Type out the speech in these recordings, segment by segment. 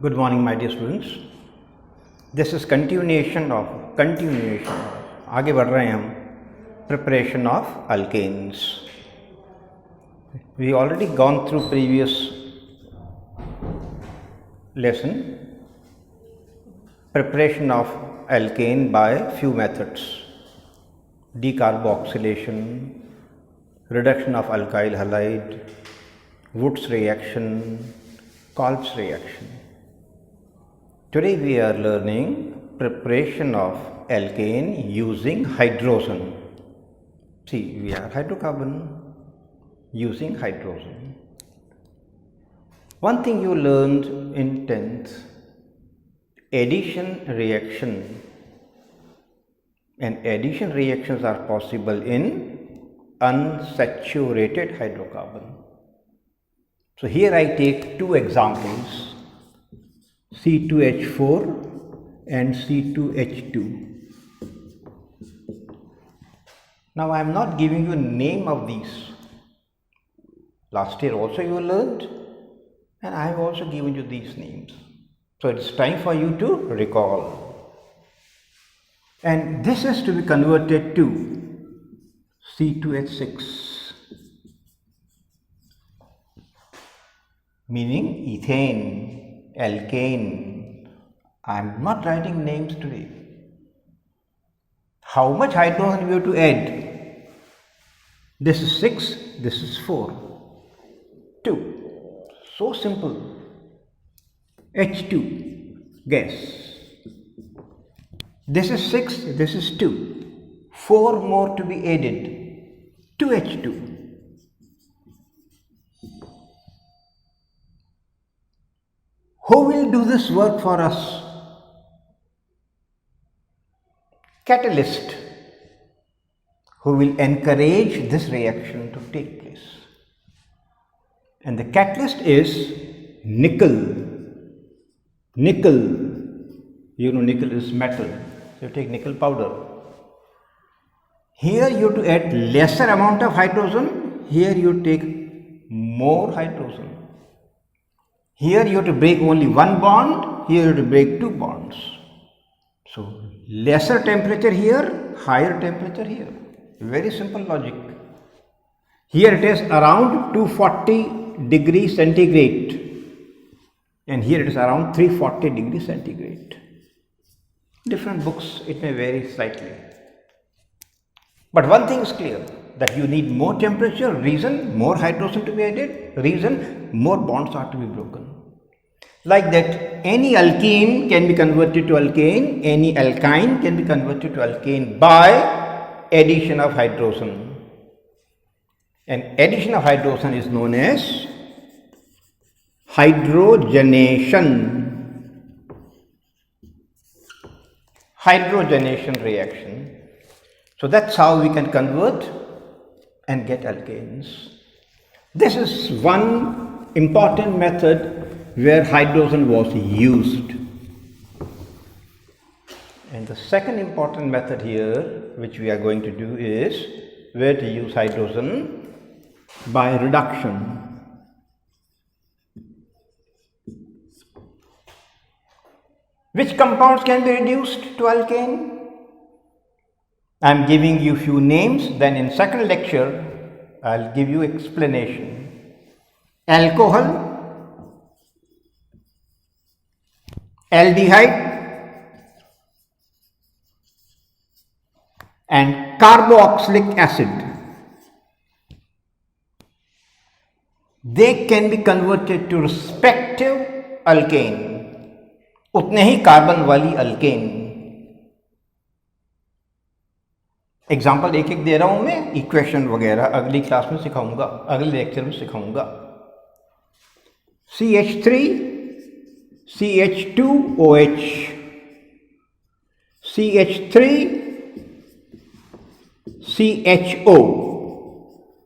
Good morning, my dear students. This is continuation of आगे बढ़ रहे हैं हम preparation of alkanes. We already gone through previous lesson preparation of alkane by few methods: decarboxylation, reduction of alkyl halide, Wood's reaction, Kolb's reaction. Today we are learning preparation of alkane using hydrogen. See, we are hydrocarbon using hydrogen. One thing you learned in 10th, addition reaction, and addition reactions are possible in unsaturated hydrocarbon. So here I take two examples, C2H4 and C2H2. Now I am not giving you a name of these. Last year also you learned, and I have also given you these names. So it is time for you to recall. And this is to be converted to C2H6, meaning ethane, alkane. I am not writing names today. How much hydrogen we have to add? This is 6, this is 4, 2. So simple. H2, gas. This is 6, this is 2. 4 more to be added. 2H2. Who will do this work for us? Catalyst, who will encourage this reaction to take place. And the catalyst is nickel. Nickel, you know, nickel is metal. So you take nickel powder. Here you have to add lesser amount of hydrogen. Here you take more hydrogen. Here you have to break only one bond, here you have to break two bonds. So lesser temperature here, higher temperature here. Very simple logic. Here it is around 240 degrees centigrade, and here it is around 340 degrees centigrade. Different books, it may vary slightly. But one thing is clear, that you need more temperature, reason more hydrogen to be added, reason more bonds are to be broken. Like that, any alkene can be converted to alkane, any alkyne can be converted to alkane by addition of hydrogen. And addition of hydrogen is known as hydrogenation. Hydrogenation reaction. So that's how we can convert and get alkanes. This is one important method where hydrogen was used. And the second important method here, which we are going to do, is where to use hydrogen by reduction. Which compounds can be reduced to alkane? I am giving you few names, then in second lecture I will give you explanation. Alcohol, aldehyde, and carboxylic acid. They can be converted to respective alkane. उतने ही carbon वाली alkane. Example एक एक दे रहा हूं मैं, equation वगैरह अगली class में सिखाऊंगा, अगले लेक्चर में सिखाऊंगा. CH3, CH2OH, CH3, CHO,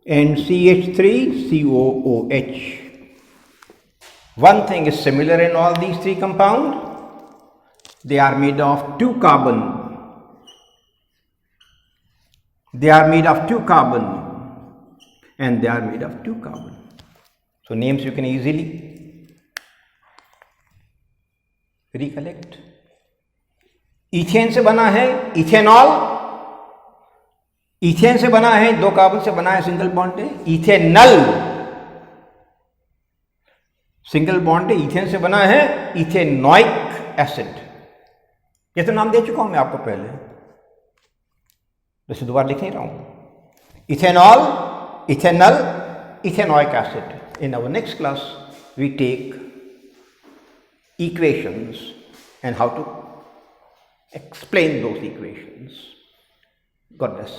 and CH3COOH. One thing is similar in all these three compounds. They are made of two carbon. They are made of two carbon, and they are made of two carbon. So names you can easily recollect. Ethane से बना है ethanol, ethane से बना है, 2 carbon से बना है, single bond है। इथेनल सिंगल बॉन्ड है, इथेन से बना है इथेनॉइक एसिड। ये तो नाम दे चुका हूं मैं आपको पहले, वैसे दोबारा लिख नहीं रहा हूं। Ethanol, ethanal, ethanoic acid. In our next class we take equations and how to explain those equations. God bless.